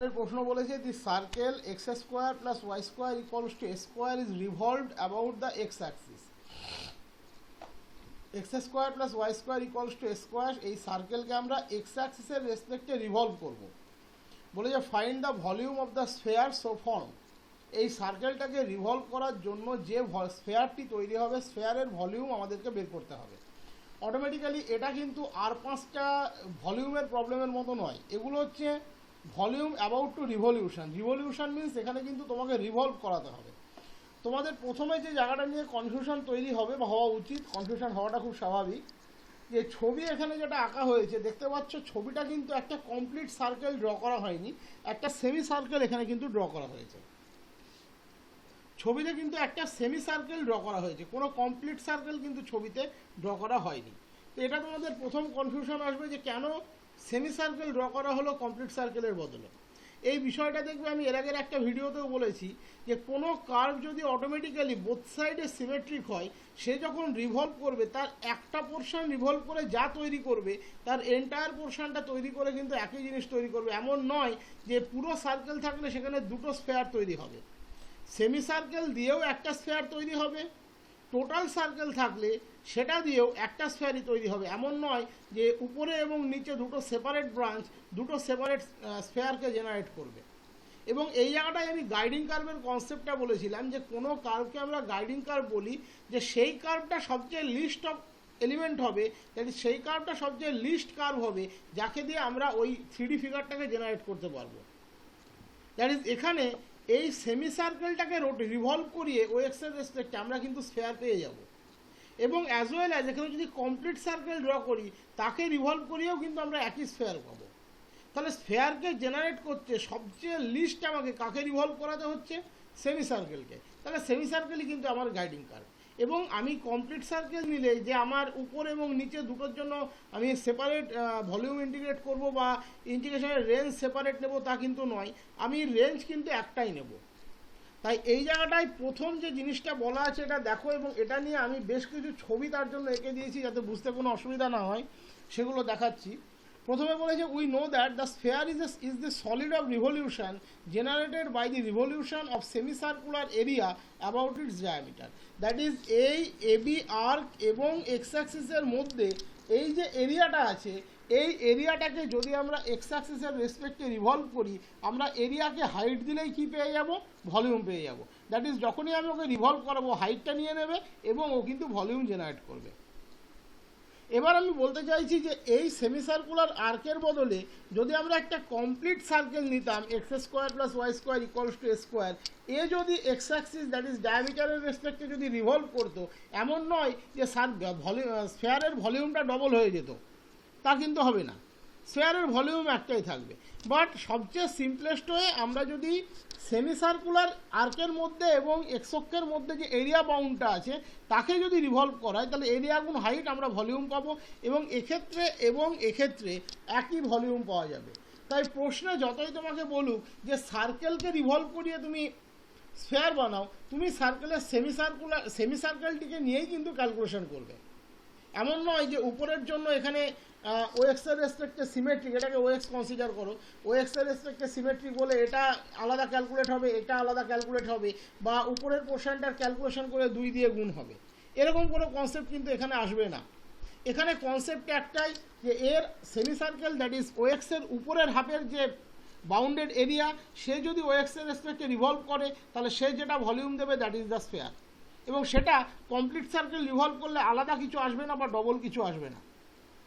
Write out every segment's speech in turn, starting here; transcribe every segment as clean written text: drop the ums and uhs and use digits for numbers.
প্রশ্ন বলেছে the circle x square plus y square equals to a square is revolved about the x axis. X square plus y square equals to a square, এই সার্কেলকে আমরা x অ্যাক্সিসের রেসপেক্টে revolve করব। বলে যে find the volume of the sphere so form. এই সার্কেলটাকে revolve করার জন্য যে স্ফেয়ারটি তৈরি হবে, স্ফেয়ারের ভলিউম আমাদেরকে বের করতে হবে। অটোমেটিক্যালি এটা কিন্তু আর পাঁচটা ভলিউমের প্রবলেমের মতো নয়, এগুলো হচ্ছে volume about to revolution. Revolution means এখানে কিন্তু তোমাকে রিভলভ করাতে হবে। তোমাদের প্রথমে যে জায়গাটা নিয়ে কনফিউশন তৈরি হবে বা হওয়া উচিত, কনফিউশন হওয়াটা খুব স্বাভাবিক, যে ছবি এখানে যেটা আঁকা হয়েছে দেখতে পাচ্ছ, ছবিটা কিন্তু একটা কমপ্লিট সার্কেল ড্র করা হয়নি, একটা সেমি সার্কেল এখানে কিন্তু ড্র করা হয়েছে। ছবিতে কিন্তু একটা সেমি সার্কেল ড্র করা হয়েছে, কোনো কমপ্লিট সার্কেল কিন্তু ছবিতে ড্র করা হয়নি। তো এটা তোমাদের প্রথম কনফিউশন আসবে যে কেন সেমি সার্কেল ড্র করা হলো কমপ্লিট সার্কেলের বদলে। এই বিষয়টা দেখবে আমি এর আগের একটা ভিডিওতেও বলেছি যে কোনো কার্ভ যদি অটোমেটিক্যালি বোথ সাইডে সিমেট্রিক হয়, সে যখন রিভলভ করবে তার একটা পোর্শন রিভলভ করে যা তৈরি করবে তার এন্টায়ার পোর্শনটা তৈরি করে কিন্তু একই জিনিস তৈরি করবে। এমন নয় যে পুরো সার্কেল থাকলে সেখানে দুটো স্ফেয়ার তৈরি হবে, সেমি সার্কেল দিয়েও একটা স্ফেয়ার তৈরি হবে, টোটাল সার্কেল থাকলে সেটা দিয়েও একটা স্ফেয়ারই তৈরি হবে। এমন নয় যে উপরে এবং নিচে দুটো সেপারেট ব্রাঞ্চ দুটো সেপারেট স্ফেয়ারকে জেনারেট করবে। এবং এই জায়গাটায় আমি গাইডিং কার্ভের কনসেপ্টটা বলেছিলাম যে কোনো কার্ভকে আমরা গাইডিং কার্ভ বলি যে সেই কার্ভটা সবচেয়ে লিস্ট অফ এলিমেন্ট হবে, তাহলে সেই কার্ভটা সবচেয়ে লিস্ট কার্ভ হবে যাকে দিয়ে আমরা ওই 3D ফিগারটাকে জেনারেট করতে পারবো। দ্যাট ইজ এখানে এই সেমি সার্কেলটাকে রিভলভ করিয়ে ও এক্সের রেসপেক্টে আমরা কিন্তু স্ফেয়ার পেয়ে যাব। এবং অ্যাজ ওয়েল অ্যাজ এখানে যদি কমপ্লিট সার্কেল ড্র করি তাকে রিভলভ করিয়েও কিন্তু আমরা একই স্ফেয়ার পাবো। তাহলে স্ফেয়ারকে জেনারেট করতে সবচেয়ে লিস্ট আমাকে কাকে রিভলভ করাতে হচ্ছে? সেমি সার্কেলকে। তাহলে সেমি সার্কেলই কিন্তু আমার গাইডিং কার্ভ। এবং আমি কমপ্লিট সার্কেল নিলে যে আমার উপর এবং নিচে দুটোর জন্য আমি সেপারেট ভলিউম ইন্টিগ্রেট করব বা ইন্টিগ্রেশনের রেঞ্জ সেপারেট নেব তা কিন্তু নয়, আমি রেঞ্জ কিন্তু একটাই নেব। তাই এই জায়গাটায় প্রথম যে জিনিসটা বলা আছে এটা দেখো, এবং এটা নিয়ে আমি বেশ কিছু ছবি তার জন্য এঁকে দিয়েছি যাতে বুঝতে কোনো অসুবিধা না হয়, সেগুলো দেখাচ্ছি। প্রথমে বলেছে we know that the sphere is the solid of revolution generated by the revolution of semi circular area about its diameter. That is এই এবি আর্ক এবং এক্স অ্যাক্সিসের মধ্যে এই যে এরিয়াটা আছে, এই এরিয়াটাকে যদি আমরা এক্স অ্যাক্সিসের রেসপেক্টে রিভলভ করি, আমরা এরিয়াকে হাইট দিলেই কি পেয়ে যাব? ভলিউম পেয়ে যাব। দ্যাট ইজ যখনই আমি ওকে রিভলভ করাবো হাইটটা নিয়ে নেবে এবং ও কিন্তু ভলিউম জেনারেট করবে। এবার আমি বলতে চাইছি যে এই সেমি সার্কুলার আর্কের বদলে যদি আমরা একটা কমপ্লিট সার্কেল নিতাম x square plus y square equals to a square, এ যদি এক্স অ্যাক্সিস দ্যাট ইজ ডায়ামিটারের রেসপেক্টে যদি রিভলভ করতো, এমন নয় যে স্ফেয়ারের ভলিউমটা ডবল হয়ে যেত, তা কিন্তু হবে না, স্ফেয়ারের ভলিউম একটাই থাকবে। বাট সবচেয়ে সিম্পলেস্ট হয়ে আমরা যদি সেমি সার্কুলার আর্কের মধ্যে এবং এক্স অক্ষের মধ্যে যে এরিয়া বাউন্ডটা আছে তাকে যদি রিভলভ করায়, তাহলে এরিয়া গুণ হাইট আমরা ভলিউম পাবো, এবং এক্ষেত্রে একই ভলিউম পাওয়া যাবে। তাই প্রশ্নে যতই তোমাকে বলুক যে সার্কেলকে রিভলভ করিয়ে তুমি স্ফেয়ার বানাও, তুমি সার্কেলের সেমি সার্কেলটিকে নিয়েই কিন্তু ক্যালকুলেশন করবে। এমন নয় যে উপরের জন্য এখানে ও এক্সের রেসপেক্টে সিমেট্রিক, এটাকে ও এক্স কনসিডার করো, ও এক্সের রেসপেক্টে সিমেট্রিক বলে এটা আলাদা ক্যালকুলেট হবে, এটা আলাদা ক্যালকুলেট হবে, বা উপরের পোর্শনটার ক্যালকুলেশন করে 2 দিয়ে গুণ হবে, এরকম কোনো কনসেপ্ট কিন্তু এখানে আসবে না। এখানে কনসেপ্ট একটাই যে এর সেমি সার্কেল দ্যাট ইজ ও এক্সের উপরের হাফের যে বাউন্ডেড এরিয়া, সে যদি ও এক্সের রেসপেক্টে রিভলভ করে তাহলে সে যেটা ভলিউম দেবে দ্যাট ইজ দ্য স্ফেয়ার। এবং সেটা কমপ্লিট সার্কেল রিভলভ করলে আলাদা কিছু আসবে না বা ডবল কিছু আসবে না,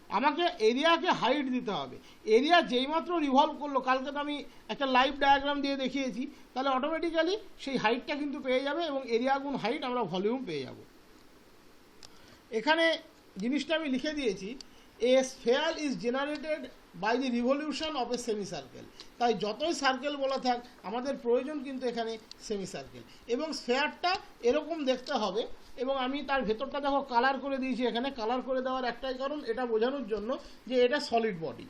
আমাকে এরিয়াকে হাইট দিতে হবে। এরিয়া যেইমাত্র রিভলভ করলো, কালকে তো আমি একটা লাইভ ডায়াগ্রাম দিয়ে দেখিয়েছি, তাহলে অটোমেটিক্যালি সেই হাইটটা কিন্তু পেয়ে যাবে এবং এরিয়া গুণ হাইট আমরা ভলিউম পেয়ে যাব। এখানে জিনিসটা আমি লিখে দিয়েছি, a sphere is generated by the revolution of a semicircle. তাই যতই সার্কেল বলা থাক আমাদের প্রয়োজন কিন্তু এখানে সেমি সার্কেল, এবং স্ফেয়ারটা এরকম দেখতে হবে। এবং আমি তার ভেতরটা দেখো কালার করে দিয়েছি, এখানে কালার করে দেওয়ার একটাই কারণ এটা বোঝানোর জন্য যে এটা সলিড বডি,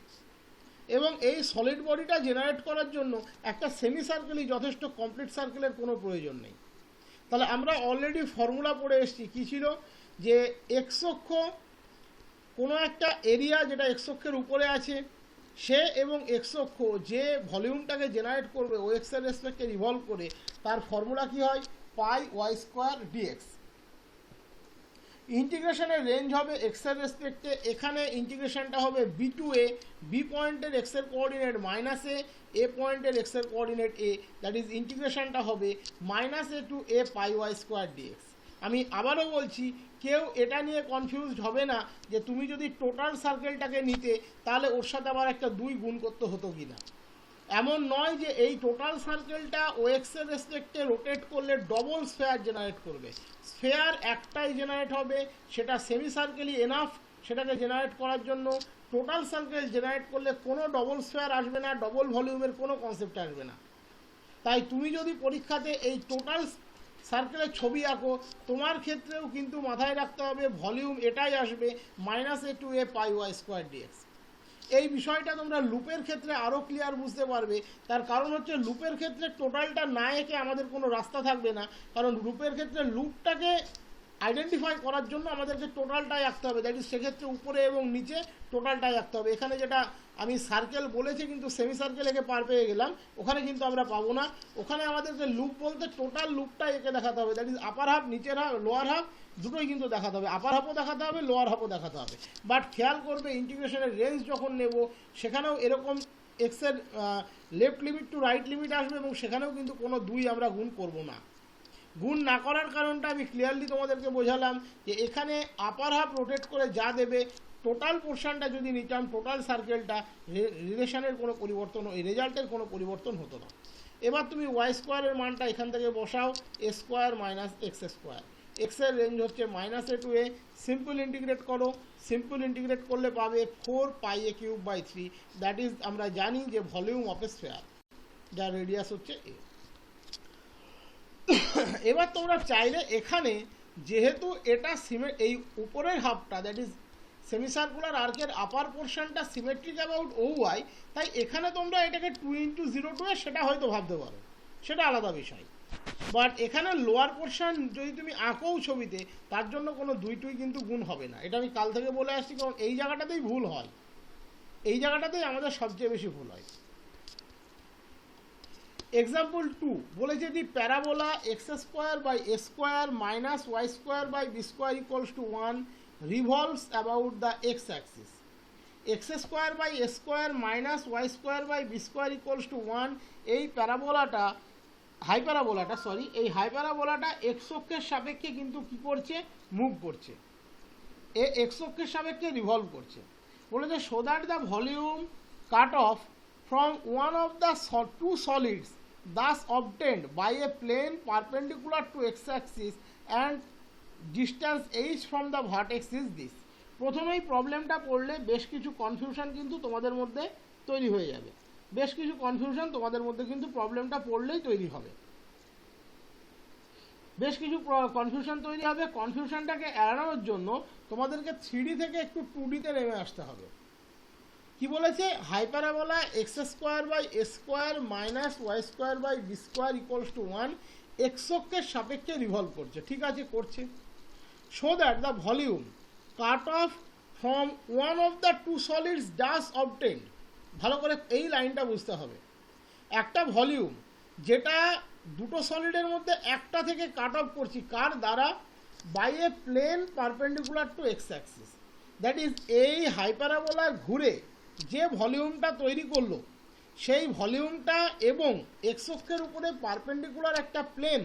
এবং এই সলিড বডিটা জেনারেট করার জন্য একটা সেমি সার্কেলই যথেষ্ট, কমপ্লিট সার্কেলের কোনো প্রয়োজন নেই। তাহলে আমরা অলরেডি ফর্মুলা পড়ে এসেছি, কী ছিল? যে এক্স অক্ষ কোনো একটা এরিয়া যেটা এক্স অক্ষের উপরে আছে সে এবং এক্স অক্ষ যে ভলিউমটাকে জেনারেট করবে ও এক্স এর রেসপেক্টে রিভলভ করে, তার ফর্মুলা কি হয়, পাই ওয়াই স্কোয়ার ডিএক্স। ইন্টিগ্রেশনের রেঞ্জ হবে এক্স এর রেসপেক্টে, এখানে ইন্টিগ্রেশনটা হবে বি টু এ, বি পয়েন্টের এক্স এর কোঅর্ডিনেট মাইনাস এ পয়েন্টের এক্স এর কোঅর্ডিনেট এ, দ্যাট ইজ ইন্টিগ্রেশনটা হবে মাইনাস এ টু এ পাই ওয়াই স্কোয়ার ডিএক্স। আমি আবারও বলছি, কেউ এটা নিয়ে কনফিউজড হবে না যে তুমি যদি টোটাল সার্কেলটাকে নিতে তাহলে ওর সাথে আবার একটা 2 গুণ করতে হতো কিনা। এমন নয় যে এই টোটাল সার্কেলটা ও এক্স এর রেসপেক্টে রোটেট করলে ডবল স্ফেয়ার জেনারেট করবে। স্ফেয়ার একটাই জেনারেট হবে, সেটা সেমি সার্কেলই এনাফ সেটাকে জেনারেট করার জন্য। টোটাল সার্কেল জেনারেট করলে কোনো ডবল স্ফেয়ার আসবে না, ডবল ভলিউমের কোনো কনসেপ্ট আসবে না। তাই তুমি যদি পরীক্ষাতে এই টোটাল সার্কেলের ছবি আঁকো, তোমার ক্ষেত্রেও কিন্তু মাথায় রাখতে হবে ভলিউম এটাই আসবে, মাইনাস এ টু এ পাই ওয়াই স্কোয়ার ডিএক্স। এই বিষয়টা তোমরা লুপের ক্ষেত্রে আরও ক্লিয়ার বুঝতে পারবে। তার কারণ হচ্ছে লুপের ক্ষেত্রে টোটালটা না এঁকে আমাদের কোনো রাস্তা থাকবে না, কারণ লুপের ক্ষেত্রে লুপটাকে আইডেন্টিফাই করার জন্য আমাদেরকে টোটালটাই আঁকতে হবে, দ্যাট ইজ সেক্ষেত্রে উপরে এবং নিচে টোটালটাই আঁকতে হবে। এখানে যেটা আমি সার্কেল বলেছি কিন্তু সেমি সার্কেল এঁকে পার পেয়ে গেলাম, ওখানে কিন্তু আমরা পাবো না। ওখানে আমাদেরকে লুপ বলতে টোটাল লুপটাই এঁকে দেখাতে হবে, দ্যাট ইজ আপার হাফ, নিচের হাফ, লোয়ার হাফ দুটোই কিন্তু দেখাতে হবে, আপার হাফও দেখাতে হবে, লোয়ার হাফও দেখাতে হবে। বাট খেয়াল করবে ইন্টিগ্রেশনের রেঞ্জ যখন নেব সেখানেও এরকম এক্সের left limit to right limit আসবে, এবং সেখানেও কিন্তু কোনো 2 আমরা গুণ করব না। গুণ না করার কারণটা আমি ক্লিয়ারলি তোমাদেরকে বোঝালাম যে এখানে আপার হাফ রোটেট করে যা দেবে, টোটাল পোর্শনটা যদি নিতাম টোটাল সার্কেলটা, রিলেশনের কোনো পরিবর্তন, এই রেজাল্টের কোনো পরিবর্তন হতো না। এবার তুমি ওয়াই স্কোয়ারের মানটা এখান থেকে বসাও, এ স্কোয়ার মাইনাস এক্স স্কোয়ার, এক্সের রেঞ্জ হচ্ছে মাইনাস এ টু এ, সিম্পল ইন্টিগ্রেট করো, সিম্পল ইন্টিগ্রেট করলে পাবে 4 পাই এ কিউব বাই 3, দ্যাট ইজ আমরা জানি যে ভলিউম অফ এ স্ফেয়ার, যার রেডিয়াস হচ্ছে এ। এবার তোমরা চাইলে এখানে যেহেতু এটা এই উপরের হাফটা দ্যাট ইজ সেমিসার্কুলার আর্কের আপার পোর্শনটা সিমেট্রিক অ্যাবাউট ও ওয়াই, তাই এখানে তোমরা এটাকে 2 × 0 সেটা হয়তো ভাবতে পারো, সেটা আলাদা বিষয়। বাট এখানে লোয়ার পোর্শন যদি তুমি আঁকোও ছবিতে, তার জন্য কোনো 2 কিন্তু গুণ হবে না। এটা আমি কাল থেকে বলে আসছি, কারণ এই জায়গাটাতেই ভুল হয়, এই জায়গাটাতেই আমাদের সবচেয়ে বেশি ভুল হয়। এক্সাম্পল 2 বলেছে the parabola x square by a square minus y square by b square equals to 1 revolves about the x-axis. x square by a square minus y square by b square equals to 1, এই প্যারাবোলাটা এই হাইপ্যারাবোলাটা x অক্ষের সাপেক্ষে কিন্তু কি করছে, move করছে, x অক্ষের সাপেক্ষে রিভলভ করছে। বলেছে so that the volume cut of from one of the two solids thus obtained by a plane perpendicular to x-axis and distance h from the vertex is this. প্রথমেই প্রবলেমটা পড়লে বেশ কিছু কনফিউশন কিন্তু তোমাদের মধ্যে তৈরি হয়ে যাবে, বেশ কিছু কনফিউশন তোমাদের মধ্যে কিন্তু প্রবলেমটা পড়লেই তৈরি হবে, বেশ কিছু কনফিউশন তৈরি হবে। কনফিউশনটাকে এড়ানোর জন্য তোমাদেরকে 3D থেকে একটু 2D তে নেমে আসতে হবে। কি বলেছে, hyperbola x square by a square minus y square by b square equals to 1 x অক্ষের সাপেক্ষে রিভলভ করছে, ঠিক আছে করছে। So that the volume cut off from one of the two solids thus obtained, ভালো করে এই লাইনটা বুঝতে হবে। একটা ভলিউম যেটা দুটো সলিডের মধ্যে একটা থেকে কাট অফ করছি, কার দ্বারা, by a plane perpendicular to x axis, that is এই হাইপ্যারাবোলার ঘুরে যে ভলিউমটা তৈরি করলো সেই ভলিউমটা এবং এক্স অক্ষের উপরে পারপেন্ডিকুলার একটা প্লেন,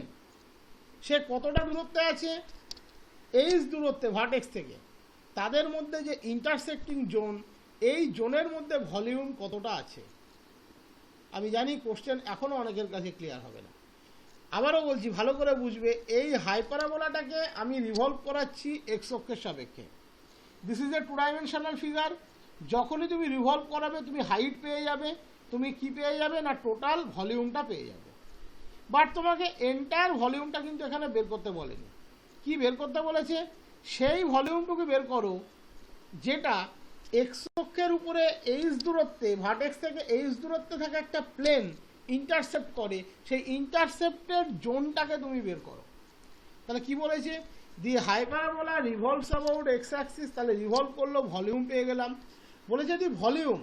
সে কতটা দূরত্বে আছে, এইচ দূরত্বে ভার্টেক্স থেকে, তাদের মধ্যে যে ইন্টারসেক্টিং জোন, এই জোনের মধ্যে ভলিউম কতটা আছে। আমি জানি কোশ্চেন এখনও অনেকের কাছে ক্লিয়ার হবে না, আবারও বলছি ভালো করে বুঝবে। এই হাইপ্যারাবোলাটাকে আমি রিভলভ করাচ্ছি এক্স অক্ষের সাপেক্ষে, this is a 2 dimensional figure. যখনই তুমি রিভলভ করাবে তুমি হাইট পেয়ে যাবে, তুমি কি পেয়ে যাবে না টোটাল ভলিউমটা পেয়ে যাবে। বাট তোমাকে এন্টায়ার ভলিউমটা কিন্তু এখানে বের করতে বলেনি। কি বের করতে বলেছে, সেই ভলিউমটুকু বের করো যেটা এক্স অক্ষের উপরে এইচ দূরত্বে, ভার্টেক্স থেকে এইচ দূরত্বে থাকা একটা প্লেন ইন্টারসেপ্ট করে, সেই ইন্টারসেপ্টেড জোনটাকে তুমি বের করো। তাহলে কি বলেছে, the hyperbola revolves about x axis, তাহলে রিভলভ করলো ভলিউম পেয়ে গেলাম। বলেছে the volume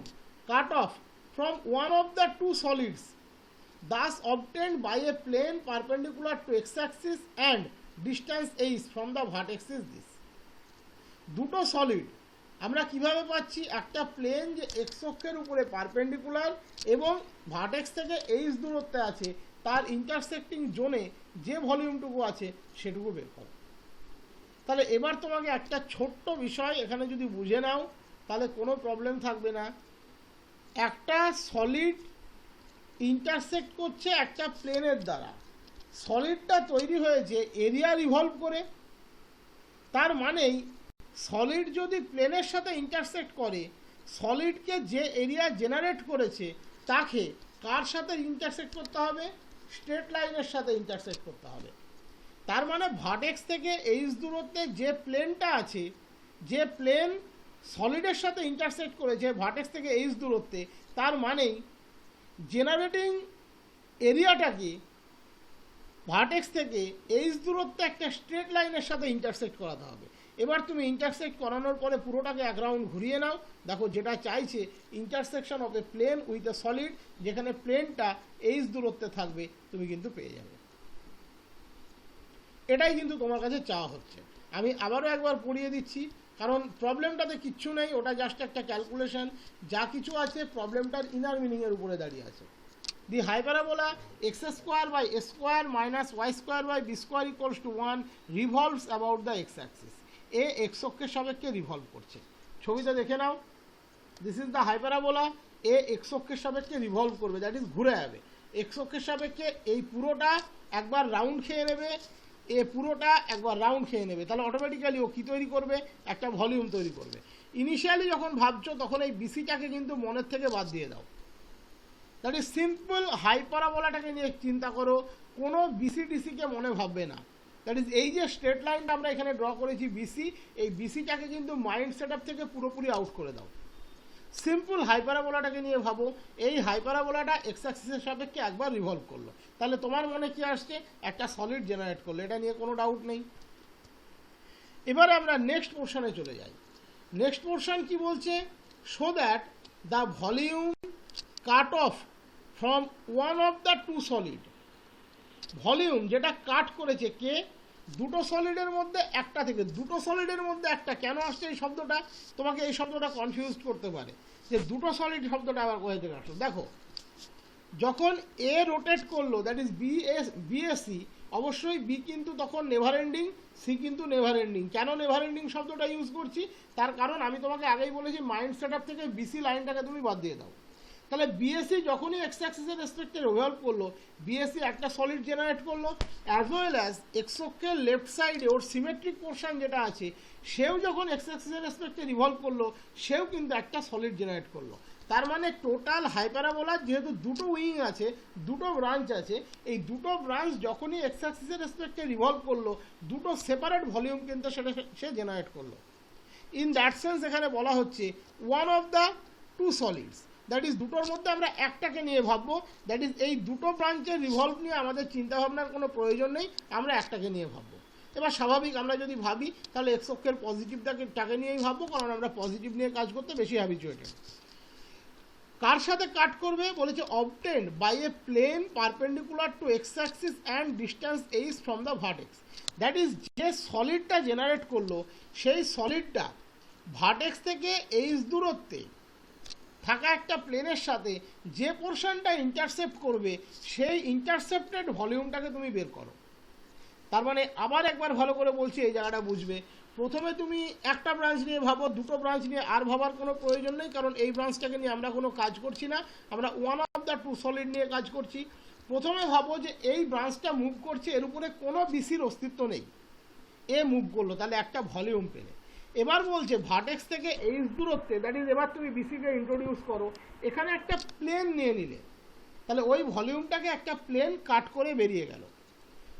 cut off from one of the two solids thus obtained by a plane perpendicular to x-axis and distance h from the vertex is this. দুটো solid আমরা কিভাবে পাচ্ছি, একটা প্লেন যে এক্স অক্ষের উপরে পারপেন্ডিকুলার এবং ভার্টেক্স থেকে এইচ দূরত্বে আছে তার ইন্টারসেক্টিং জোনে যে ভলিউমটুকু আছে সেটুকু বের করো। তাহলে এবার তোমাকে একটা ছোট্ট বিষয় এখানে যদি বুঝে নাও তাহলে কোনো প্রবলেম থাকবে না। একটা সলিড ইন্টারসেক্ট করছে একটা প্লেনের দ্বারা, সলিডটা তৈরি হয়েছে এরিয়া রিভলভ করে, তার মানেই সলিড যদি প্লেনের সাথে ইন্টারসেক্ট করে, সলিডকে যে এরিয়া জেনারেট করেছে তাকে কার সাথে ইন্টারসেক্ট করতে হবে, স্ট্রেট লাইনের সাথে ইন্টারসেক্ট করতে হবে। তার মানে ভার্টেক্স থেকে এইচ দূরত্বে যে প্লেনটা আছে, যে প্লেন সলিডের সাথে ইন্টারসেক্ট করেছে ভার্টেক্স থেকে এইচ দূরত্বে, তার মানেই জেনারেটিং এরিয়াটাকে ভার্টেক্স থেকে এইচ দূরত্বে একটা স্ট্রেট লাইনের সাথে ইন্টারসেক্ট করাতে হবে। এবার তুমি ইন্টারসেক্ট করানোর পরে পুরোটাকে এক রাউন্ড ঘুরিয়ে নাও, দেখো যেটা চাইছে intersection of a plane with a solid, যেখানে প্লেনটা এইচ দূরত্বে থাকবে তুমি কিন্তু পেয়ে যাবে। এটাই কিন্তু তোমার কাছে চাওয়া হচ্ছে। আমি আবারও একবার পড়িয়ে দিচ্ছি, কারণ প্রবলেমটাতে কিচ্ছু নেই, ওটা জাস্ট একটা ক্যালকুলেশন। যা কিছু আছে প্রবলেমটার ইনার মিনিংয়ের উপরে দাঁড়িয়ে আছে। The hyperbola x square by a square minus y square by b square equals to 1 revolves about the x axis. এ এক্স অক্ষের সাপেক্ষে রিভলভ করছে। ছবিতে দেখে নাও, দিস ইজ দ্য হাইপারাবোলা। এ এক্স অক্ষের সাপেক্ষে রিভলভ করবে, দ্যাট ইজ ঘুরে যাবে। এক্স অক্ষের সাপেক্ষে এই পুরোটা একবার রাউন্ড খেয়ে নেবে, এ পুরোটা একবার রাউন্ড খেয়ে নেবে, তাহলে অটোমেটিক্যালি ও কী তৈরি করবে, একটা ভলিউম তৈরি করবে। ইনিশিয়ালি যখন ভাবছো তখন এই বিসিটাকে কিন্তু মনের থেকে বাদ দিয়ে দাও। That is simple. হাইপারাবোলাটাকে নিয়ে চিন্তা করো, কোনো বিসি ডিসিকে মনে ভাববে না। দ্যাট ইজ এই যে স্ট্রেট লাইনটা আমরা এখানে ড্র করেছি বিসি, এই বিসিটাকে কিন্তু মাইন্ড সেট আপ থেকে পুরোপুরি আউট করে দাও। সিম্পল হাইপারাবোলাটাকে নিয়ে ভাবো, এই হাইপারাবোলাটা এক্স অ্যাক্সিসের সাপেক্ষে একবার রিভলভ করলো, তাহলে তোমার মনে কি আসছে, একটা সলিড জেনারেট করলো, এটা নিয়ে কোনো ডাউট নেই। এবারে আমরা নেক্সট পোর্শনে চলে যাই। নেক্সট পোর্শন কি বলছে, show that the volume cut off from one of the two solid. Volume যেটা কাট করেছে কে, দুটো সলিডের মধ্যে একটা থেকে। দুটো সলিডের মধ্যে একটা কেন আসছে এই শব্দটা, তোমাকে এই শব্দটা কনফিউজ করতে পারে যে দুটো সলিড শব্দটা আবার কোথা থেকে আসলো। দেখো, যখন এ রোটেট করলো, দ্যাট ইজ বিএসি, অবশ্যই বি কিন্তু তখন নেভার এন্ডিং, সি কিন্তু নেভার এন্ডিং। কেন নেভার এন্ডিং শব্দটা ইউজ করছি, তার কারণ আমি তোমাকে আগেই বলেছি মাইন্ড সেট আপ থেকে বিসি লাইনটাকে তুমি বাদ দিয়ে দাও। তাহলে বিএসসি যখনই এক্স অ্যাক্সিসের রেসপেক্টে রিভলভ করলো, বিএসসি একটা সলিড জেনারেট করলো, অ্যাজ ওয়েল অ্যাজ এক্স অক্ষের লেফট সাইডে ওর সিমেট্রিক পোর্শন যেটা আছে সেও যখন এক্স অ্যাক্সিসের রেসপেক্টে রিভলভ করলো, সেও কিন্তু একটা সলিড জেনারেট করলো। তার মানে টোটাল হাইপারাবোলার যেহেতু দুটো উইং আছে, দুটো ব্রাঞ্চ আছে, এই দুটো ব্রাঞ্চ যখনই এক্স অ্যাক্সিসের রেসপেক্টে রিভলভ করলো, দুটো সেপারেট ভলিউম কিন্তু সেটা সে জেনারেট করলো। ইন দ্যাট সেন্স এখানে বলা হচ্ছে one of the two solids, that is দুটোর মধ্যে আমরা একটাকে নিয়ে ভাববো। দ্যাট ইজ এই দুটো ব্রাঞ্চের রিভলভ নিয়ে আমাদের চিন্তাভাবনার কোনো প্রয়োজন নেই, আমরা একটাকে নিয়ে ভাববো। এবার স্বাভাবিক আমরা যদি ভাবি তাহলে এক্স অক্ষের পজিটিভটাকে নিয়েই ভাববো, কারণ আমরা পজিটিভ নিয়ে কাজ করতে বেশি হ্যাবিচুয়েটেড। কার সাথে কাট করবে বলেছে, obtained by a plane perpendicular to x axis and distance h from the vertex. That is যে সলিডটা জেনারেট করলো, সেই সলিডটা ভার্টেক্স থেকে এইচ দূরত্বে থাকা একটা প্লেনের সাথে যে পোর্শনটা ইন্টারসেপ্ট করবে, সেই ইন্টারসেপ্টেড ভলিউমটাকে তুমি বের করো। তার মানে আবার একবার ভালো করে বলছি, এই জায়গাটা বুঝবে। প্রথমে তুমি একটা ব্রাঞ্চ নিয়ে ভাবো, দুটো ব্রাঞ্চ নিয়ে আর ভাবার কোনো প্রয়োজন নেই, কারণ এই ব্রাঞ্চটাকে নিয়ে আমরা কোনো কাজ করছি না, আমরা one of the two solid নিয়ে কাজ করছি। প্রথমে ভাবো যে এই ব্রাঞ্চটা মুভ করছে, এর উপরে কোনো বিসির অস্তিত্ব নেই, এ মুভ করলো, তাহলে একটা ভলিউম পেলে। এবার বলছে ভার্টেক্স থেকে এইচ দূরত্বে, দ্যাট ইজ এবার তুমি বিসিকে ইন্ট্রোডিউস করো, এখানে একটা প্লেন নিয়ে নিলে, তাহলে ওই ভলিউমটাকে একটা প্লেন কাট করে বেরিয়ে গেল।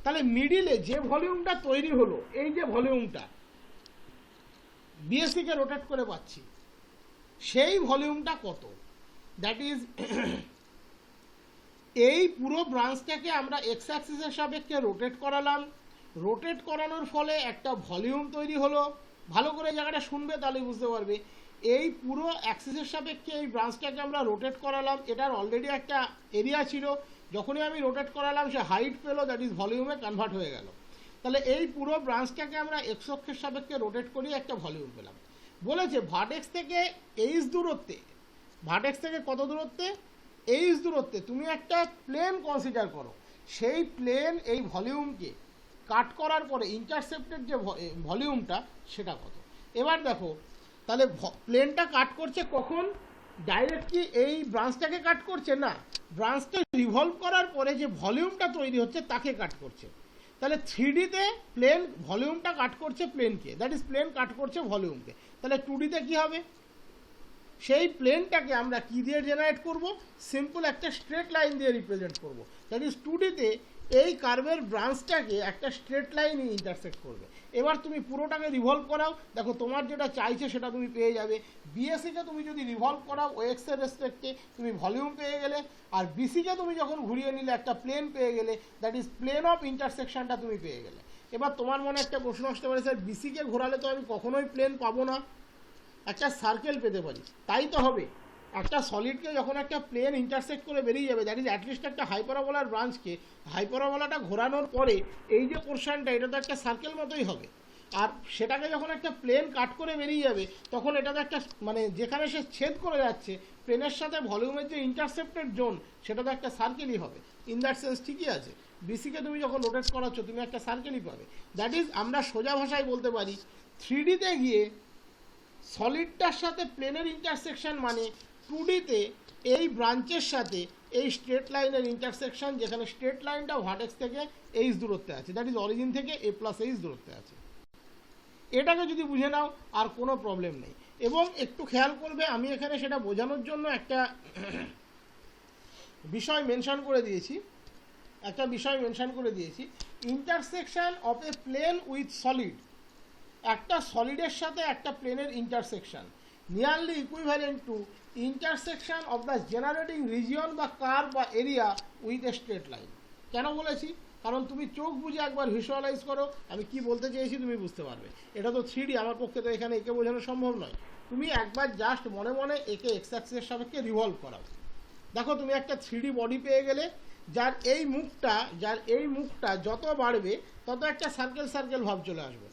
তাহলে মিডিলে যে ভলিউমটা তৈরি হলো, এই যে ভলিউমটা বিএসসিকে রোটেট করে পাচ্ছি, সেই ভলিউমটা কত, দ্যাট ইজ এই পুরো ব্রাঞ্চটাকে আমরা এক্স অ্যাক্সিসের সাপেক্ষে রোটেট করালাম, রোটেট করানোর ফলে একটা ভলিউম তৈরি হলো। ভালো করে জায়গাটা শুনবে তাহলে বুঝতে পারবে। এই পুরো অ্যাক্সিসের সাপেক্ষে এই ব্রাঞ্চটাকে আমরা রোটেট করালাম, এটার অলরেডি একটা এরিয়া ছিল, যখনই আমি রোটেট করালাম সে হাইট পেলো, দ্যাট ইজ ভলিউমে কনভার্ট হয়ে গেল। তাহলে এই পুরো ব্রাঞ্চটাকে আমরা এক্স অক্ষের সাপেক্ষে রোটেট করিয়ে একটা ভলিউম পেলাম। বলেছে ভার্টেক্স থেকে এইচ দূরত্বে, ভার্টেক্স থেকে কত দূরত্বে? এইচ দূরত্বে তুমি একটা প্লেন কনসিডার করো, সেই প্লেন এই ভলিউমকে কাট করার পরে ইন্টারসেপ্টের যে ভলিউমটা সেটা কত। এবার দেখো তাহলে প্লেনটা কাট করছে কখন? ডাইরেক্ট কি এই ব্রাঞ্চটাকে কাট করছে না, ব্রাঞ্চটা রিভলভ করার পরে যে ভলিউমটা তৈরি হচ্ছে তাকে কাট করছে। তাহলে 3Dতে প্লেন ভলিউমটা কাট করছে প্লেনকে, দ্যাট ইজ প্লেন কাট করছে ভলিউমকে। তাহলে 2Dতে কি হবে? সেই প্লেনটাকে আমরা কি দিয়ে জেনারেট করব? সিম্পল একটা স্ট্রেট লাইন দিয়ে রিপ্রেজেন্ট করব। দ্যাট ইজ 2Dতে এই কার্ভের ব্রাঞ্চটাকে একটা স্ট্রেট লাইনই ইন্টারসেক্ট করবে। এবার তুমি পুরোটাকে রিভলভ করাও, দেখো তোমার যেটা চাইছে সেটা তুমি পেয়ে যাবে। বিএসিকে তুমি যদি রিভলভ করাও ওএক্স এর রেসপেক্টে তুমি ভলিউম পেয়ে গেলে, আর বিসিকে তুমি যখন ঘুরিয়ে নিলে একটা প্লেন পেয়ে গেলে, দ্যাট ইজ প্লেন অফ ইন্টারসেকশনটা তুমি পেয়ে গেলে। এবার তোমার মনে একটা প্রশ্ন আসতে পারে, স্যার বিসিকে ঘোরালে তো আমি কখনোই প্লেন পাবো না, একটা সার্কেল পেতে পারি। তাই তো হবে, একটা সলিডকে যখন একটা প্লেন ইন্টারসেক্ট করে বেরিয়ে যাবে, দ্যাট ইজ অ্যাটলিস্ট একটা হাইপারাবোলার ব্রাঞ্চকে হাইপারাবোলাটা ঘোরানোর পরে এই যে পোর্শনটা এটা তো একটা সার্কেল মতোই হবে। আর সেটাকে যখন একটা প্লেন কাট করে বেরিয়ে যাবে তখন এটা তো একটা মানে যেখানে সে ছেদ করে যাচ্ছে প্লেনের সাথে ভলিউমের যে ইন্টারসেপ্টেড জোন সেটা তো একটা সার্কেলই হবে। ইন দ্যাট সেন্স ঠিকই আছে, বিসিকে তুমি যখন রোটেট করাচ্ছ তুমি একটা সার্কেলই পাবে। দ্যাট ইজ আমরা সোজা ভাষায় বলতে পারি 3Dতে গিয়ে সলিডটার সাথে প্লেনের ইন্টারসেকশন মানে 2Dতে এই ব্রাঞ্চের সাথে এই স্ট্রেট লাইনের ইন্টারসেকশন, যেখানে স্ট্রেট লাইনটা ভার্টেক্স থেকে এইচ দূরত্বে আছে, দ্যাট ইজ অরিজিন থেকে এ প্লাস এইচ দূরত্বে আছে। এটাকে যদি বুঝে নাও আর কোনো প্রবলেম নেই। এবং একটু খেয়াল করবে, আমি এখানে সেটা বোঝানোর জন্য একটা বিষয় মেনশন করে দিয়েছি, intersection of a plane with solid, একটা সলিডের সাথে একটা প্লেনের intersection nearly equivalent to intersection of the generating region বা কার্ভ বা area with a straight line. কেন বলেছি? কারণ তুমি চোখ বুঝে একবার ভিজুয়ালাইজ করো আমি কি বলতে চেয়েছি, তুমি বুঝতে পারবে। এটা তো 3D, আমার পক্ষে তো এখানে একে বোঝানো সম্ভব নয়। তুমি একবার জাস্ট মনে মনে একে এক্স অ্যাক্সিসের সাপেক্ষে রিভলভ করাও, দেখো তুমি একটা 3D বডি পেয়ে গেলে, যার এই মুখটা যত বাড়বে তত একটা সার্কেল সার্কেল ভাব চলে আসবে।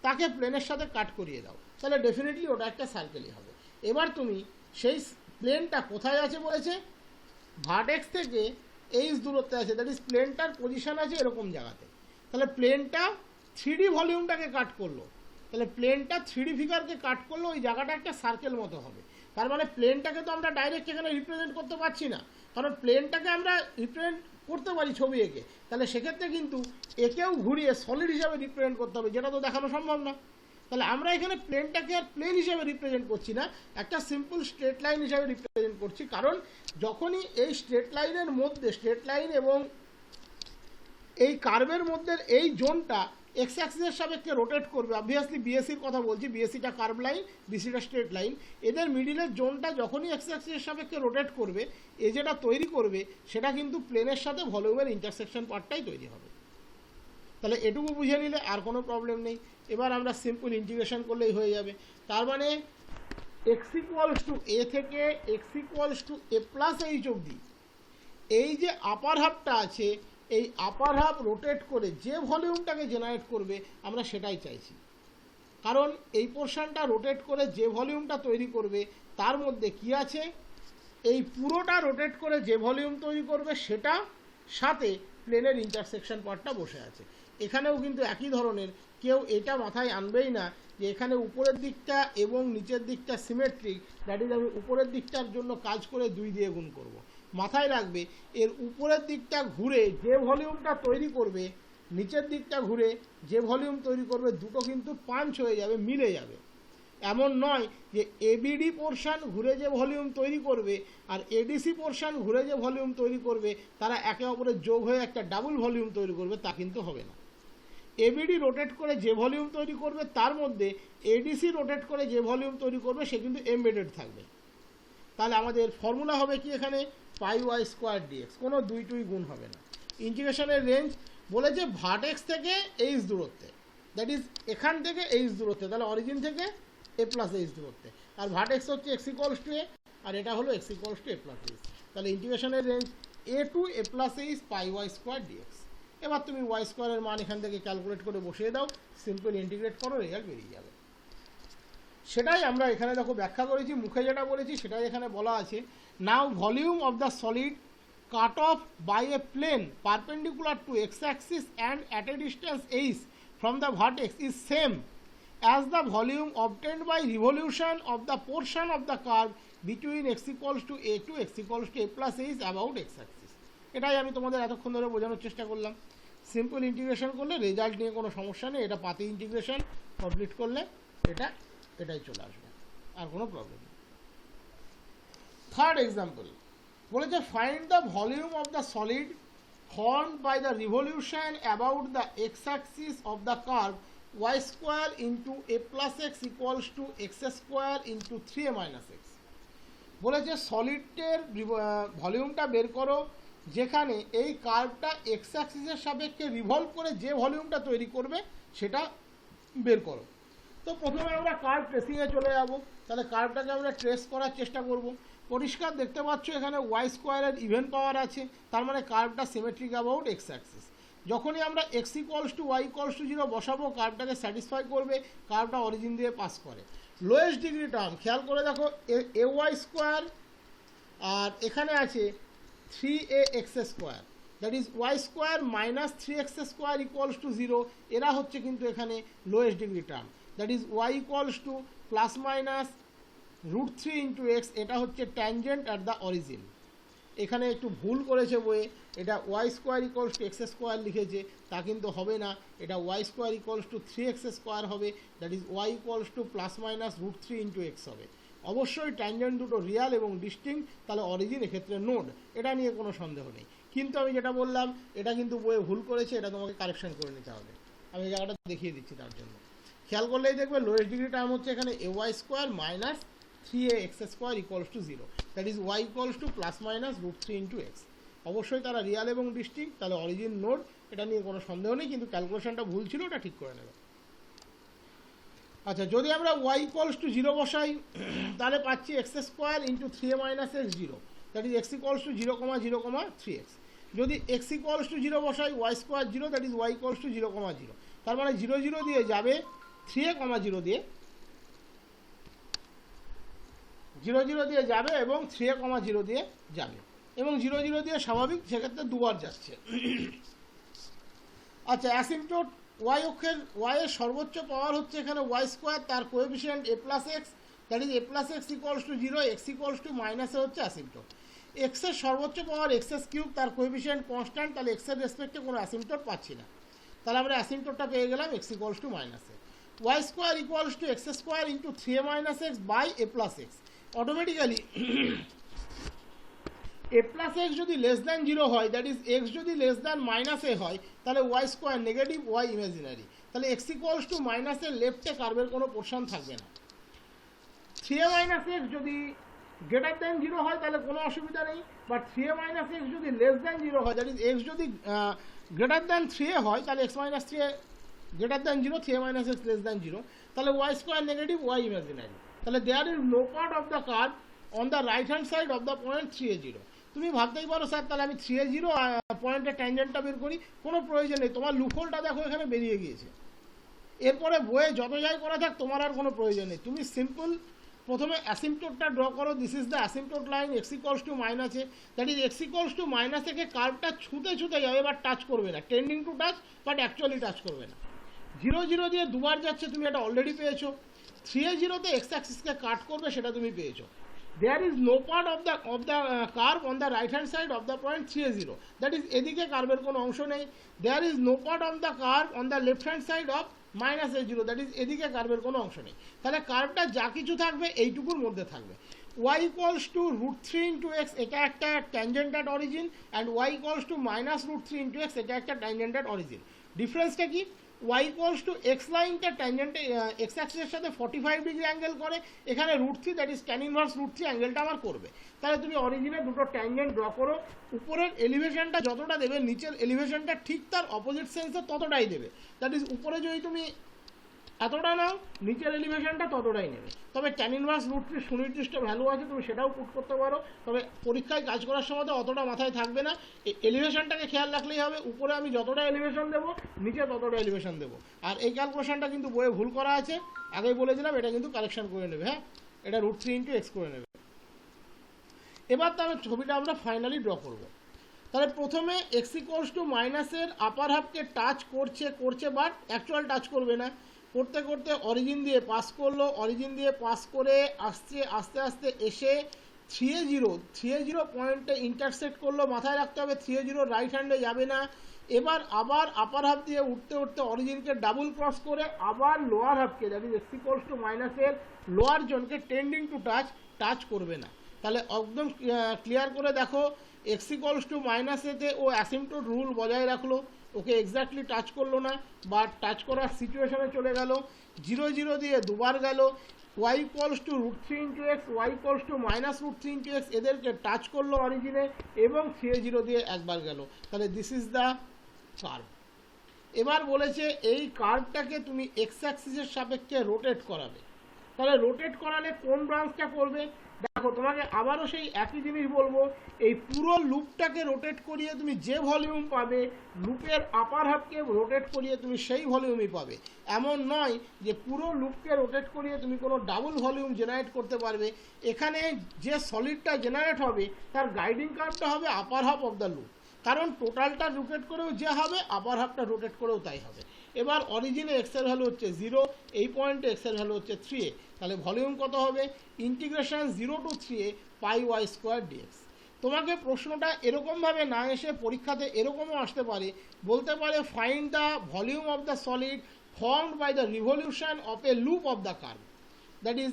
তাকে প্লেনের সাথে কাট করিয়ে দাও, তাহলে ডেফিনেটলি ওটা একটা সার্কেলই হবে। এবার তুমি সেই প্লেনটা কোথায় আছে বলেছে? ভার্টেক্স থেকে এইচ দূরত্বে আছে, দ্যাট ইজ প্লেনটার পজিশন আছে এরকম জায়গাতে। তাহলে প্লেনটা 3D ভলিউমটাকে কাট করলো, তাহলে প্লেনটা 3D ফিগারকে কাট করলো, ওই জায়গাটা একটা সার্কেল মতো হবে। তার মানে প্লেনটাকে তো আমরা ডাইরেক্ট এখানে রিপ্রেজেন্ট করতে পারছি না, কারণ প্লেনটাকে আমরা রিপ্রেজেন্ট করতে পারি ছবি এঁকে, তাহলে সেক্ষেত্রে কিন্তু একেও ঘুরিয়ে সলিড হিসাবে রিপ্রেজেন্ট করতে হবে, যেটা তো দেখানো সম্ভব না। তাহলে আমরা এখানে প্লেনটাকে আর প্লেন হিসাবে রিপ্রেজেন্ট করছি না, একটা সিম্পল স্ট্রেট লাইন হিসাবে রিপ্রেজেন্ট করছি। কারণ যখনই এই স্ট্রেট লাইনের মধ্যে, স্ট্রেট লাইন এবং এই কার্ভের মধ্যে এই জোনটা এক্স অ্যাক্সিসের সাপেক্ষে রোটেট করবে, অবভিয়াসলি বিএসির কথা বলছি, বিএসিটা কার্ভ লাইন, বিসিটা স্ট্রেট লাইন, এদের মিডিলের জোনটা যখনই এক্স অ্যাক্সিসের সাপেক্ষে রোটেট করবে এ যেটা তৈরি করবে সেটা কিন্তু প্লেনের সাথে ভলিউমের ইন্টারসেকশন পার্টটাই তৈরি হবে। তাহলে এটুকু বুঝে নিলে আর কোনো প্রবলেম নেই। এবার আমরা সিম্পল ইন্টিগ্রেশন করলেই হয়ে যাবে। তার মানে এক্স ইকুয়ালস টু এ থেকে x equals to A plus H অবধি এই যে আপার হাফটা আছে, এই আপার হাফ রোটেট করে যে ভলিউমটাকে জেনারেট করবে আমরা সেটাই চাইছি। কারণ এই পোর্শনটা রোটেট করে যে ভলিউমটা তৈরি করবে তার মধ্যে কি আছে, এই পুরোটা রোটেট করে যে ভলিউম তৈরি করবে সেটা সাথে প্লেনের ইন্টারসেকশন পার্টটা বসে আছে। এখানেও কিন্তু একই ধরনের, কেউ এটা মাথায় আনবেই না যে এখানে উপরের দিকটা এবং নিচের দিকটা সিমেট্রিক, দ্যাট ইজ আমি উপরের দিকটার জন্য কাজ করে 2 দিয়ে গুণ করব। মাথায় রাখবে এর উপরের দিকটা ঘুরে যে ভলিউমটা তৈরি করবে, নিচের দিকটা ঘুরে যে ভলিউম তৈরি করবে, দুটো কিন্তু পাঞ্চ হয়ে যাবে, মিলে যাবে। এমন নয় যে এবিডি পোর্শন ঘুরে যে ভলিউম তৈরি করবে আর এডিসি পোর্শন ঘুরে যে ভলিউম তৈরি করবে তারা একে অপরের যোগ হয়ে একটা ডাবল ভলিউম তৈরি করবে, তা কিন্তু হবে না। এবিডি রোটেট করে যে ভলিউম তৈরি করবে তার মধ্যে এডিসি রোটেট করে যে ভলিউম তৈরি করবে সে কিন্তু এমবেডেড থাকবে। তাহলে আমাদের ফর্মুলা হবে কি এখানে পাই ওয়াই স্কোয়ার ডিএক্স, কোনো দুই টুই গুণ হবে না। ইন্টিগ্রেশনের রেঞ্জ বলেছে ভার্টেক্স থেকে এইচ দূরত্বে, দ্যাট ইজ এখান থেকে এইচ দূরত্বে, তাহলে অরিজিন থেকে এ প্লাস এইচ দূরত্বে। আর ভার্টেক্স হচ্ছে এক্স ইকুয়ালস টু এ, আর এটা হলো x equals to A plus H. তাহলে ইন্টিগ্রেশনের রেঞ্জ এ টু এ প্লাস এইচ পাই ওয়াই স্কোয়ার ডিএক্স। এবার তুমি ওয়াই স্কোয়ারের মান এখান থেকে ক্যালকুলেট করে বসিয়ে দাও, সিম্পল ইন্টিগ্রেট করো, রেজাল্ট বেরিয়ে যাবে। সেটাই আমরা এখানে দেখো ব্যাখ্যা করেছি, মুখে যেটা বলেছি সেটাই এখানে বলা আছে। Now volume of the solid cut off by a plane perpendicular to x axis and at a distance h from the vertex is same as the volume obtained by revolution of the portion of the curve between x equals to a to x equals to a plus h about x axis। এটাই আমি তোমাদের এতক্ষণ ধরে বোঝানোর চেষ্টা করলাম। Simple integration করলে result নিয়ে কোনো সমস্যা নেই, এটা পাতি ইন্টিগ্রেশন কমপ্লিট করলে এটাই চলে আসবে, আর কোনো প্রবলেম নেই। থার্ড এক্সাম্পল বলেছে find the volume of the solid formed by the revolution about the x-axis of the curve y square into a plus x equals to x square into 3a minus x। বলেছে সলিডের ভলিউমটা বের করো যেখানে এই কার্ভটা x অ্যাক্সিসের সাপেক্ষে revolve করে যে ভলিউমটা তৈরি করবে সেটা বের করো। তো প্রথমে আমরা কার্ভ ট্রেসিংয়ে চলে যাব। তাহলে কার্ভটাকে আমরা ট্রেস করার চেষ্টা করব। পরিষ্কার দেখতে পাচ্ছ এখানে ওয়াই স্কোয়ারের ইভেন পাওয়ার আছে, তার মানে কার্ভটা সিমেট্রিক অ্যাবাউট এক্স অ্যাক্সিস। যখনই আমরা x equals to y equals to 0 বসাবো, কার্ভটাকে স্যাটিসফাই করবে, কার্ভটা অরিজিন দিয়ে পাস করে। লোয়েস্ট ডিগ্রি টার্ম খেয়াল করে দেখো, এ ওয়াই স্কোয়ার আর এখানে আছে 3a x square, that is Y square minus 3x square equals to 0, এরা হচ্ছে কিন্তু এখানে lowest degree term. That is y equals to plus minus √3 into x, এটা হচ্ছে ট্যানজেন্ট অ্যাট দ্য অরিজিন। এখানে একটু ভুল করেছে বইয়ে, এটা y square equals to x square লিখেছে, তা কিন্তু হবে না, এটা y square equals to 3x square হবে, that is y equals to plus minus √3 into x হবে। অবশ্যই ট্যানজেন্ট দুটো রিয়াল এবং ডিস্টিংক্ট, তাহলে অরিজিন এক্ষেত্রে নোড, এটা নিয়ে কোনো সন্দেহ নেই। কিন্তু আমি যেটা বললাম এটা কিন্তু বইয়ে ভুল করেছে, এটা তোমাকে কারেকশন করে নিতে হবে। আমি এই জায়গাটা দেখিয়ে দিচ্ছি তার জন্য। খেয়াল করলেই দেখবে লোয়েস্ট ডিগ্রি টার্ম হচ্ছে এখানে a y square minus 3ax square equals to 0, that is y equals to plus minus √3 into x. অবশ্যই তারা রিয়াল এবং ডিস্টিংক্ট, তাহলে অরিজিন নোড, এটা নিয়ে কোনো সন্দেহ নেই, কিন্তু ক্যালকুলেশনটা ভুল ছিল, ওটা ঠিক করে নেবে। আচ্ছা, যদি আমরা ওয়াই ইকুয়ালস টু 0 বসাই তাহলে পাচ্ছি x square into 3a minus x 0, that is x equals to 0,0,3x। যদি এক্স ইকুয়ালস টু 0 বসাই y square 0, that is y equals to 0,0, তার মানে 0 0 দিয়ে যাবে 3a,0 দিয়ে 0 0 দিয়ে যাবে এবং 3a,0 দিয়ে যাবে, এবং 0 0 দিয়ে স্বাভাবিক, সেক্ষেত্রে দুবার যাচ্ছে। আচ্ছা, অ্যাসিম্পটোট ওয়াই অক্ষের ওয়াই এর সর্বোচ্চ পাওয়ার হচ্ছে এখানে ওয়াই স্কোয়ার, তার coefficient A plus x, that is A plus x equals to 0, x equals to মাইনাসে হচ্ছে অ্যাসিম্পটোট। এক্সের সর্বোচ্চ পাওয়ার এক্সএস কিউব, তার কোএফিসিয়েন্ট কনস্ট্যান্ট, তাহলে এক্সের রেসপেক্টে কোনো অ্যাসিম্পটোট পাচ্ছি না, তাহলে আমরা অ্যাসিম্পটোটটা পেয়ে গেলাম এক্স ইকুয়ালস টু মাইনাসে। Y square equals to x square into 3a minus x by a plus x. Automatically a plus x যদি লেস দ্যান 0 হয়, দ্যাট ইজ এক্স যদি লেস দ্যান মাইনাস এ হয়, তাহলে y square negative, y imaginary, তাহলে x equals to মাইনাসের লেফটে কার্ভের কোনো পোর্শন থাকবে না। 3a মাইনাস এক্স যদি গ্রেটার দ্যান 0 হয় তাহলে কোনো অসুবিধা নেই, বাট 3a মাইনাস এক্স যদি লেস দ্যান 0 হয়, দ্যাট ইজ এক্স যদি গ্রেটার দ্যান 3a হয়, তাহলে x minus 3a greater than 0, 3a minus x less than 0, তাহলে y square negative, y imaginary, তাহলে there is no part of the curve on the right hand side of the point 3a 0। তুমি ভাবতেই পারো sir তাহলে আমি 3a 0 পয়েন্টের ট্যানজেন্টটা বের করি, কোনো প্রয়োজন নেই, তোমার লুফোলটা দেখো এখানে বেরিয়ে গিয়েছে। এরপরে বইয়ে যত যাই করা থাক তোমার আর কোনো প্রয়োজন নেই, তুমি সিম্পল প্রথমে অ্যাসিম্পটোটটা ড্র করো। This is the asymptote line, x equals to মাইনাসে, that is x equals to minus থেকে কার্ভটা ছুঁতে যাবে, বাট টাচ করবে না, tending to touch, but actually touch করবে না। 0 0 দিয়ে দুবার যাচ্ছে, তুমি এটা অলরেডি পেয়েছো। 3a 0 এক্স অ্যাক্সিসকে কাট করবে, সেটা তুমি পেয়েছো। There is no part of the curve on the right hand side of the point 3a 0, that is এদিকে কার্ভের কোনো অংশ নেই। There is no part of the curve on the left hand side of minus a 0, that is এদিকে কার্ভের কোনো অংশ নেই। তাহলে কার্ভটা যা কিছু থাকবে এইটুকুর মধ্যে থাকবে। y equals to √3 into x, এটা একটা tangent at origin, and y equals to minus √3 into x, এটা একটা ট্যানজেন্ট অ্যাট অরিজিন। ডিফারেন্সটা কি? y ইকুয়ালস টু এক্স লাইনটা ট্যানজেন্টে এক্স অ্যাক্সিসের সাথে 45 ডিগ্রি অ্যাঙ্গেল করে, এখানে √3, দ্যাট ইজ ট্যান ইনভার্স √3 অ্যাঙ্গেলটা আমার করবে। তাহলে তুমি অরিজিনে দুটো ট্যানজেন্ট ড্র করো, উপরের এলিভেশনটা যতটা দেবে, নিচের এলিভেশনটা ঠিক তার অপোজিট সেন্সে ততটাই দেবে। দ্যাট ইজ উপরে যদি তুমি এতটা নাও, নিচের এলিভেশনটা ততটাই নেবে। তবে ট্যান ইনভার্স √3 সুনির্দিষ্ট ভ্যালু আছে, তুমি সেটাও পুট করতে পারো, তবে পরীক্ষায় কাজ করার সময় তো অতটা মাথায় থাকবে না। এলিভেশনটাকে খেয়াল রাখলেই হবে, উপরে আমি যতটা এলিভেশন দেবো নিচে ততটা এলিভেশন দেবো। আর এই ক্যালকুলেশনটা কিন্তু বইয়ে ভুল করা আছে, আগেই বলে দিলাম, এটা কিন্তু কারেকশন করে নেবে। হ্যাঁ, এটা √3 × x করে নেবে। এবার তাহলে ছবিটা আমরা ফাইনালি ড্র করব। তাহলে প্রথমে x মাইনাসের আপার হাফকে টাচ করছে বাট অ্যাকচুয়াল টাচ করবে না, করতে করতে অরিজিন দিয়ে পাস করলো, অরিজিন দিয়ে পাস করে আসছে, আস্তে আস্তে এসে 3a0 পয়েন্টে ইন্টারসেক্ট করলো। মাথায় রাখতে হবে 3a0 রাইট হ্যান্ডে যাবে না। এবার আবার আপার হাফ দিয়ে উঠতে উঠতে অরিজিনকে ডাবল ক্রস করে আবার লোয়ার হাফকে, দ্যাট ইজ x মাইনাসের লোয়ার জোনকে টেন্ডিং টু টাচ করবে না। তাহলে একদম ক্লিয়ার করে দেখো, x মাইনাসেতে ও অ্যাসিম্পটোট রুল বজায় রাখলো, ওকে এক্স্যাক্টলি টাচ করলো না, বা টাচ করার সিচুয়েশনে চলে গেল। 0 দিয়ে দুবার গেল। y √3 × x, y -√3 × x, এদেরকে টাচ করলো অরিজিনে, এবং 3a0 দিয়ে একবার গেল। তাহলে দিস ইজ দ্য কার্ভ। এবার বলেছে এই কার্ভটাকে তুমি এক্স অ্যাক্সিসের সাপেক্ষে রোটেট করাবে। তাহলে রোটেট করালে কোন ব্রাঞ্চটা করবে? দেখো, তোমাকে আবারও সেই একই জিনিস বলবো, এই পুরো লুপটাকে রোটেট করিয়ে তুমি যে ভলিউম পাবে, লুপের আপার হাফকে রোটেট করিয়ে তুমি সেই ভলিউমই পাবে। এমন নয় যে পুরো লুপকে রোটেট করিয়ে তুমি কোনো ডাবল ভলিউম জেনারেট করতে পারবে। এখানে যে সলিডটা জেনারেট হবে তার গাইডিং কার্ভটা হবে আপার হাফ অফ দ্য লুপ, কারণ টোটালটা রোটেট করেও যে হবে, আপার হাফটা রোটেট করেও তাই হবে। এবার অরিজিনে x এর ভ্যালু হচ্ছে 0, এই পয়েন্টে x এর ভ্যালু হচ্ছে 3a। তাহলে ভলিউম কত হবে? Integration 0 to 3a πy² dx। তোমাকে প্রশ্নটা এরকমভাবে না এসে পরীক্ষাতে এরকমও আসতে পারে, বলতে পারে find the volume of the solid formed by the revolution of a loop of the curve, that is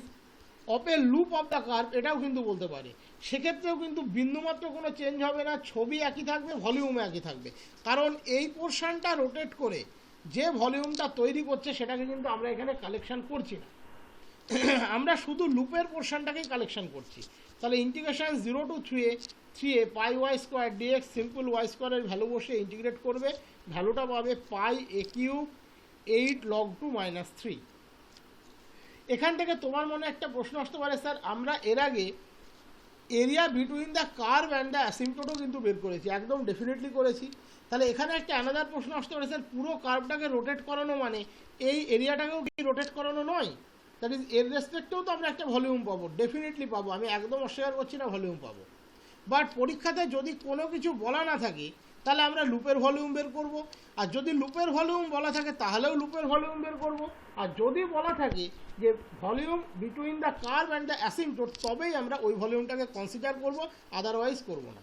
of a loop of the curve, এটাও কিন্তু বলতে পারে। সেক্ষেত্রেও কিন্তু বিন্দুমাত্র কোনো চেঞ্জ হবে না, ছবি একই থাকবে, ভলিউম একই থাকবে, কারণ এই পোর্শনটা রোটেট করে যে ভলিউমটা তৈরি করছে সেটাকে কিন্তু আমরা এখানে কালেকশন করছি না, আমরা শুধু লুপের পোর্শনটাকেই কালেকশন করছি। তাহলে integration 0 to 3a πy² dx, simple y² এর ভ্যালু বসে ইন্টিগ্রেট করবে, ভ্যালুটা পাবে πa³ 8 log 2 - 3। এখান থেকে তোমার মনে একটা প্রশ্ন আসতে পারে, স্যার আমরা এর আগে area between the curve and the অ্যাসিম্পটোটও কিন্তু বের করেছি। একদম ডেফিনেটলি করেছি। তাহলে এখানে একটা অ্যানাদার প্রশ্ন আসতে পারে, স্যার পুরো কার্ভটাকে রোটেট করানো মানে এই এরিয়াটাকেও কি রোটেট করানো নয়? দ্যাট ইজ এর রেসপেক্টেও তো আমরা একটা ভলিউম পাবো, ডেফিনেটলি পাবো, আমি একদম অস্বীকার করছি না ভলিউম পাবো। বাট পরীক্ষাতে যদি কোনো কিছু বলা না থাকে তাহলে আমরা লুপের ভলিউম বের করব, আর যদি লুপের ভলিউম বলা থাকে তাহলেও লুপের ভলিউম বের করব, আর যদি বলা থাকে যে volume between the curve and the asymptote, তবেই আমরা ওই ভলিউমটাকে কনসিডার করব, আদারওয়াইজ করব না।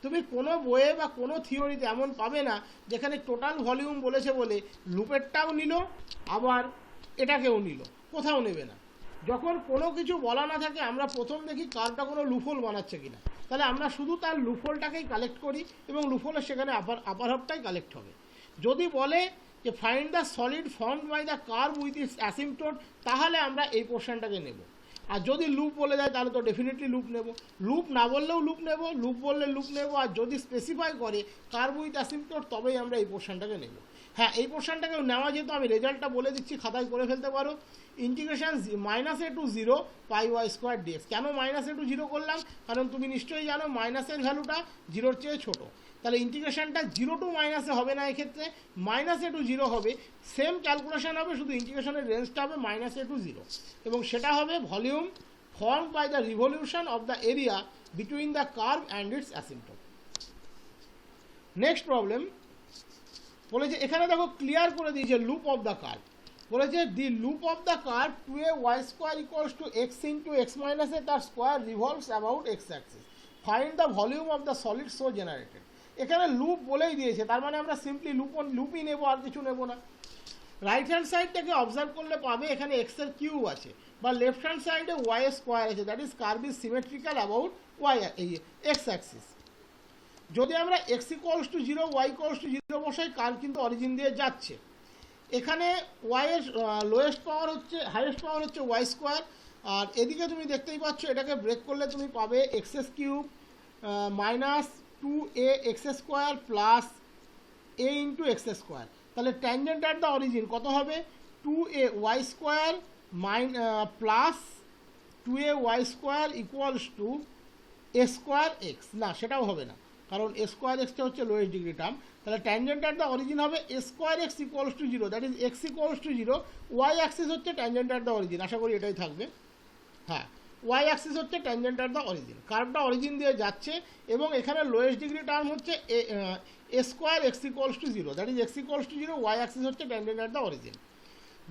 তুমি কোনো বইয়ে বা কোনো থিওরিতে এমন পাবে না যেখানে টোটাল ভলিউম বলেছে বলে লুপেরটাও নিল আবার এটাকেও নিল, কোথাও নেবে না। যখন কোনো কিছু বলা না থাকে আমরা প্রথম দেখি কার্ভটা কোনো লুফোল বানাচ্ছে কিনা, তাহলে আমরা শুধু তার লুফোলটাকেই কালেক্ট করি এবং লুফোলের সেখানে আপার হাফটাই কালেক্ট হবে। যদি বলে যে find the solid formed by the curve with its asymptote, তাহলে আমরা এই পোর্শনটাকে নেব। আর যদি লুপ বলে দেয় তাহলে তো ডেফিনেটলি লুপ নেব, লুপ না বললেও লুপ নেব, লুপ বললে লুপ নেব, আর যদি স্পেসিফাই করে কার্ভ উইথ অ্যাসিম্পটোট তবেই আমরা এই পোর্শনটাকে নেব। হ্যাঁ, এই পোর্শনটাকেও নেওয়া যেত, আমি রেজাল্টটা বলে দিচ্ছি, খাতায় করে ফেলতে পারো। Integration -a to 0 πy² dx। কেন -a to 0 করলাম? কারণ তুমি নিশ্চয়ই জানো মাইনাসের ভ্যালুটা 0-র চেয়ে ছোট। তাহলে ইন্টিগ্রেশনটা 0 to - হবে না, এক্ষেত্রে -a to 0 হবে। সেম ক্যালকুলেশন হবে, শুধু ইন্টিগ্রেশনের রেঞ্জটা হবে -a to 0, এবং সেটা হবে volume formed by the revolution of the area between the curve and its asymptote. Next problem বলেছে, এখানে দেখো ক্লিয়ার করে দিয়েছে লুপ অফ দ্য কার্ভ। বলেছে the loop of the curve 2ay² = x × x - a তার square revolves about x axis, find the volume of the solid so generated. এখানে loop বলেই দিয়েছে, তার মানে আমরা সিম্পলি লুপই নেব, আর কিছু নেব না। রাইট হ্যান্ড সাইডটাকে অবজার্ভ করলে পাবে এখানে x এর কিউব আছে, বা লেফট হ্যান্ড সাইডে y এর স্কোয়ার আছে, that is curve is symmetrical about x Axis. যদি আমরা x = 0 y = 0 বসাই, কার্ভ কিন্তু অরিজিন দিয়ে যাচ্ছে। এখানে y এর লোয়েস্ট পাওয়ার হচ্ছে, হাইয়েস্ট পাওয়ার হচ্ছে y², আর এদিকে তুমি দেখতেই পাচ্ছ এটাকে ব্রেক করলে তুমি পাবে x³ -2ax² + a × x²। তাহলে ট্যানজেন্ট অ্যাট দ্য অরিজিন কত হবে? 2ay square plus 2ay square equals to a square x, না সেটাও হবে না, কারণ এ স্কোয়ার এক্সটা হচ্ছে লোয়েস্ট ডিগ্রি টার্ম। তাহলে ট্যানজেন্ট অ্যাট দ্য অরিজিন হবে a square x equals to zero, that is x equals to zero. Y axis হচ্ছে ট্যানজেন্ট অ্যাট দ্য অরিজিন, আশা করি এটাই থাকবে। হ্যাঁ, ওয়াই অ্যাক্সিস হচ্ছে ট্যানজেন্ট অ্যাট দ্য অরিজিন, কার্ভটা অরিজিন দিয়ে যাচ্ছে এবং এখানে লোয়েস্ট ডিগ্রি টার্ম হচ্ছে a square x equals to zero, that is x equals to zero, y axis হচ্ছে ট্যানজেন্ট অ্যাট দ্য অরিজিন।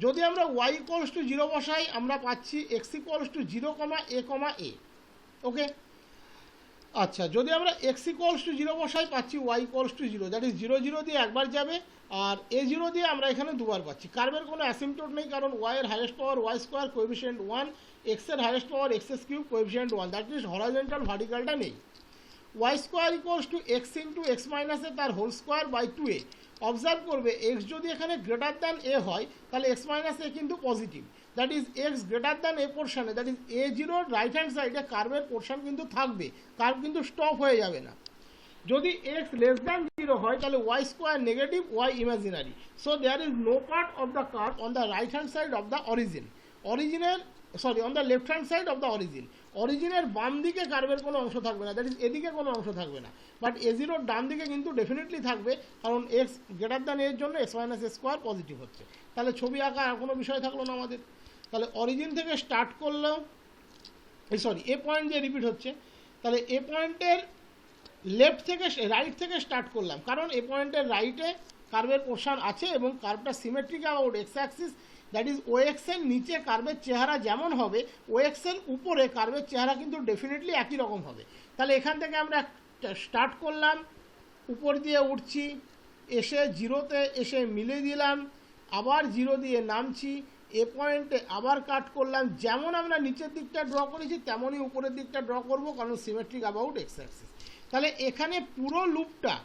যদি আমরা ওয়াই ইকুয়ালস টু জিরো বসাই আমরা পাচ্ছি x equals to zero comma a. Okay, আচ্ছা, যদি আমরা এক্স ইকুয়ালস টু জিরো বসাই পাচ্ছি y equals to zero, that is zero zero দিয়ে একবার যাবে আর এ জিরো দিয়ে আমরা এখানে দুবার পাচ্ছি। কার্ভের কোনো অ্যাসিমটোট নেই, কারণ ওয়াই এর highest power y square coefficient 1, x এর highest power x cube coefficient 1, that is horizontal ভার্টিক্যালটা নেই। Y square equals to x into x মাইনাসে তার whole square by 2a। Observe করবে এক্স যদি এখানে গ্রেটার দ্যান এ হয় তাহলে এক্স মাইনাস এ কিন্তু positive, that is x greater than a পোর্শনে, দ্যাট ইজ এ জিরোর রাইট হ্যান্ড সাইডে কার্ভের পোর্শন কিন্তু থাকবে, কার্ভ কিন্তু স্টপ হয়ে যাবে না। যদি এক্স লেস দ্যান জিরো হয় তাহলে y square negative, y imaginary, so there is no part of the curve on the right hand side of the অরিজিনের on the left hand side of the অরিজিনের বাম দিকে কার্ভের কোনো অংশ থাকবে না, দ্যাট ইজ এদিকে কোনো অংশ থাকবে না, বাট এ জিরোর ডান দিকে কিন্তু ডেফিনেটলি থাকবে, কারণ এক্স গ্রেটার দ্যান এর জন্য এক্স মাইনাস এ স্কোয়ার পজিটিভ হচ্ছে। তাহলে ছবি আঁকা আর কোনো বিষয় থাকলো না আমাদের। তাহলে অরিজিন থেকে স্টার্ট করলেও এ পয়েন্ট যে রিপিট হচ্ছে, তাহলে এ পয়েন্টের লেফট থেকে রাইট থেকে স্টার্ট করলাম, কারণ এ পয়েন্টের রাইটে কার্ভের পোর্শন আছে এবং কার্ভটা symmetric about x axis, that is ও এক্সের নিচে কার্ভের চেহারা যেমন হবে ও এক্সের উপরে কার্ভের চেহারা কিন্তু ডেফিনেটলি একই রকম হবে। তাহলে এখান থেকে আমরা স্টার্ট করলাম, উপর দিয়ে উঠছি, এসে জিরোতে এসে মিলে দিলাম, আবার জিরো দিয়ে নামছি, এ পয়েন্টে আবার কাট করলাম, যেমন আমরা নিচের দিকটা ড্র করেছি তেমনই উপরের দিকটা ড্র করব, কারণ সিমেট্রিক অ্যাবাউট এক্স অ্যাক্সিস। তাহলে এখানে পুরো লুপটা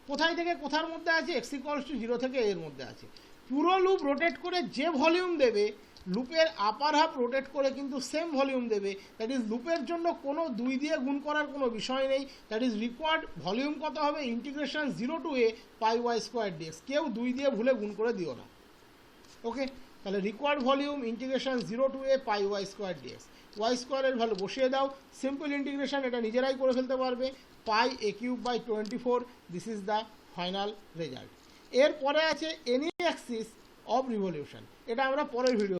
কোথায় থেকে কোথার মধ্যে আছে, এক্স ইকুয়ালস টু জিরো থেকে এর মধ্যে আছে। পুরো লুপ রোটেট করে যে ভলিউম দেবে, লুপের আপার হাফ রোটেট করে কিন্তু সেম ভলিউম দেবে, দ্যাট ইজ লুপের জন্য কোনো 2 দিয়ে গুণ করার কোনো বিষয় নেই, দ্যাট ইজ রিকোয়ার্ড ভলিউম কত হবে, integration 0 to a pi y square dx, কেউ 2 দিয়ে ভুলে গুণ করে দিও না। ওকে, তাহলে required volume integration 0 to a pi y square dx, ওয়াই স্কোয়ারের ভ্যালু বসিয়ে দাও, সিম্পল ইন্টিগ্রেশন, এটা নিজেরাই করে ফেলতে পারবে, pi a cube by 24, this is the final result. এরপরে আছে এনি অ্যাক্সিস অফ রিভলিউশন, এটা আমরা পরের ভিডিও